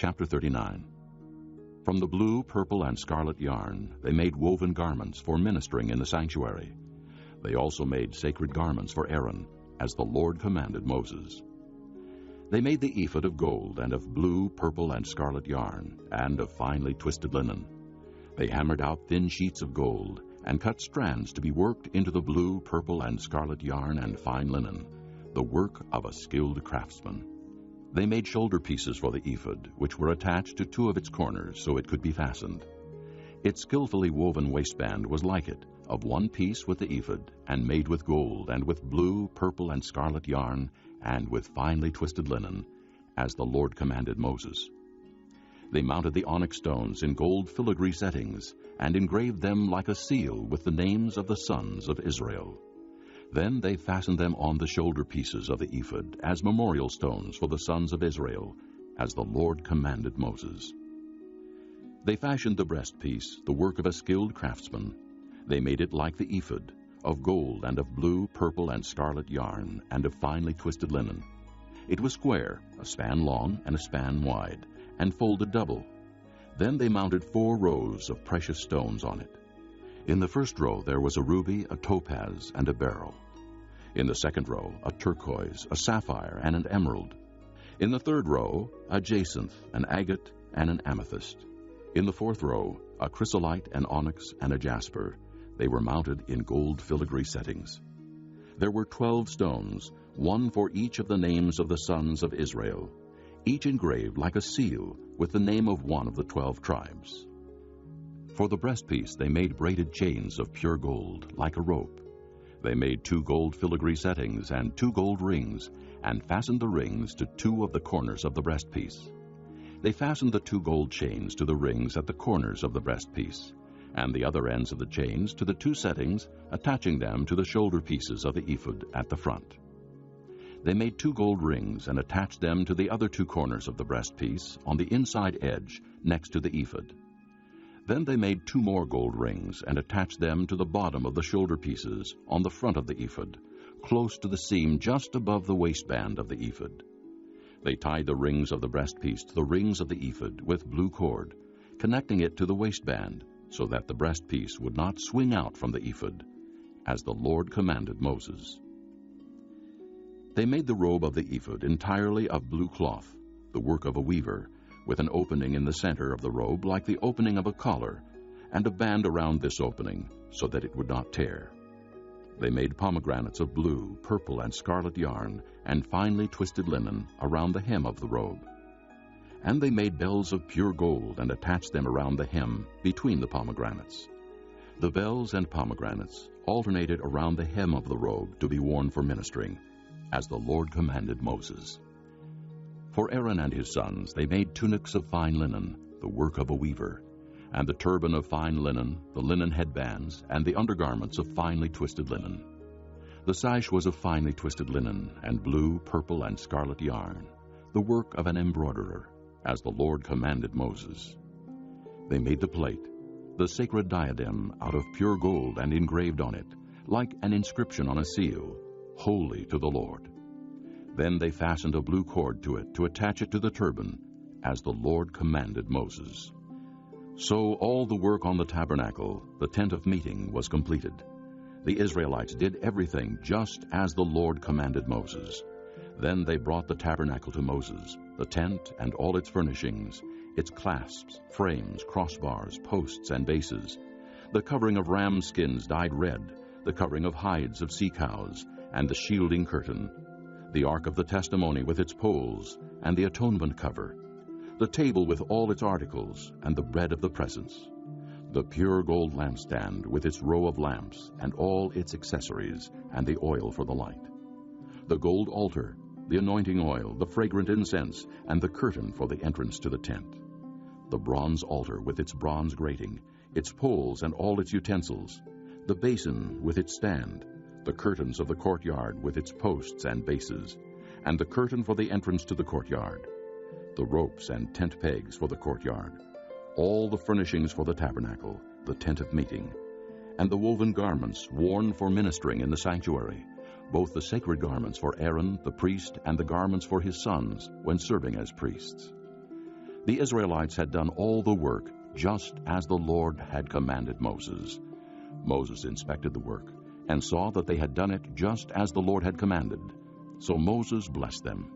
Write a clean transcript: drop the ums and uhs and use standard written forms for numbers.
Chapter 39. From the blue, purple, and scarlet yarn they made woven garments for ministering in the sanctuary. They also made sacred garments for Aaron, as the Lord commanded Moses. They made the ephod of gold and of blue, purple, and scarlet yarn, and of finely twisted linen. They hammered out thin sheets of gold, and cut strands to be worked into the blue, purple, and scarlet yarn and fine linen, the work of a skilled craftsman. They made shoulder pieces for the ephod, which were attached to two of its corners so it could be fastened. Its skillfully woven waistband was like it, of one piece with the ephod, and made with gold, and with blue, purple, and scarlet yarn, and with finely twisted linen, as the Lord commanded Moses. They mounted the onyx stones in gold filigree settings, and engraved them like a seal with the names of the sons of Israel. Then they fastened them on the shoulder pieces of the ephod as memorial stones for the sons of Israel, as the Lord commanded Moses. They fashioned the breastpiece, the work of a skilled craftsman. They made it like the ephod, of gold and of blue, purple, and scarlet yarn, and of finely twisted linen. It was square, a span long and a span wide, and folded double. Then they mounted 4 rows of precious stones on it. In the first row there was a ruby, a topaz, and a beryl. In the second row, a turquoise, a sapphire, and an emerald. In the third row, a jacinth, an agate, and an amethyst. In the fourth row, a chrysolite, an onyx, and a jasper. They were mounted in gold filigree settings. There were 12 stones, one for each of the names of the sons of Israel, each engraved like a seal with the name of one of the 12 tribes. For the breastpiece they made braided chains of pure gold, like a rope. They made 2 gold filigree settings and 2 gold rings, and fastened the rings to 2 of the corners of the breastpiece. They fastened the 2 gold chains to the rings at the corners of the breastpiece, and the other ends of the chains to the 2 settings, attaching them to the shoulder pieces of the ephod at the front. They made 2 gold rings and attached them to the other 2 corners of the breastpiece on the inside edge next to the ephod. Then they made 2 more gold rings and attached them to the bottom of the shoulder pieces on the front of the ephod, close to the seam just above the waistband of the ephod. They tied the rings of the breastpiece to the rings of the ephod with blue cord, connecting it to the waistband so that the breastpiece would not swing out from the ephod, as the Lord commanded Moses. They made the robe of the ephod entirely of blue cloth, the work of a weaver, with an opening in the center of the robe like the opening of a collar, and a band around this opening so that it would not tear. They made pomegranates of blue, purple, and scarlet yarn, and finely twisted linen around the hem of the robe. And they made bells of pure gold and attached them around the hem between the pomegranates. The bells and pomegranates alternated around the hem of the robe to be worn for ministering, as the Lord commanded Moses. For Aaron and his sons they made tunics of fine linen, the work of a weaver, and the turban of fine linen, the linen headbands, and the undergarments of finely twisted linen. The sash was of finely twisted linen, and blue, purple, and scarlet yarn, the work of an embroiderer, as the Lord commanded Moses. They made the plate, the sacred diadem, out of pure gold and engraved on it, like an inscription on a seal, "Holy to the Lord." Then they fastened a blue cord to it to attach it to the turban, as the Lord commanded Moses. So all the work on the tabernacle, the tent of meeting, was completed. The Israelites did everything just as the Lord commanded Moses. Then they brought the tabernacle to Moses, the tent and all its furnishings, its clasps, frames, crossbars, posts, and bases, the covering of ram skins dyed red, the covering of hides of sea cows, and the shielding curtain, the ark of the testimony with its poles, and the atonement cover, the table with all its articles, and the bread of the presence, the pure gold lampstand with its row of lamps, and all its accessories, and the oil for the light, the gold altar, the anointing oil, the fragrant incense, and the curtain for the entrance to the tent, the bronze altar with its bronze grating, its poles and all its utensils, the basin with its stand, the curtains of the courtyard with its posts and bases, and the curtain for the entrance to the courtyard, the ropes and tent pegs for the courtyard, all the furnishings for the tabernacle, the tent of meeting, and the woven garments worn for ministering in the sanctuary, both the sacred garments for Aaron the priest and the garments for his sons when serving as priests. The Israelites had done all the work, just as the Lord had commanded Moses. Moses inspected the work, and saw that they had done it just as the Lord had commanded. So Moses blessed them.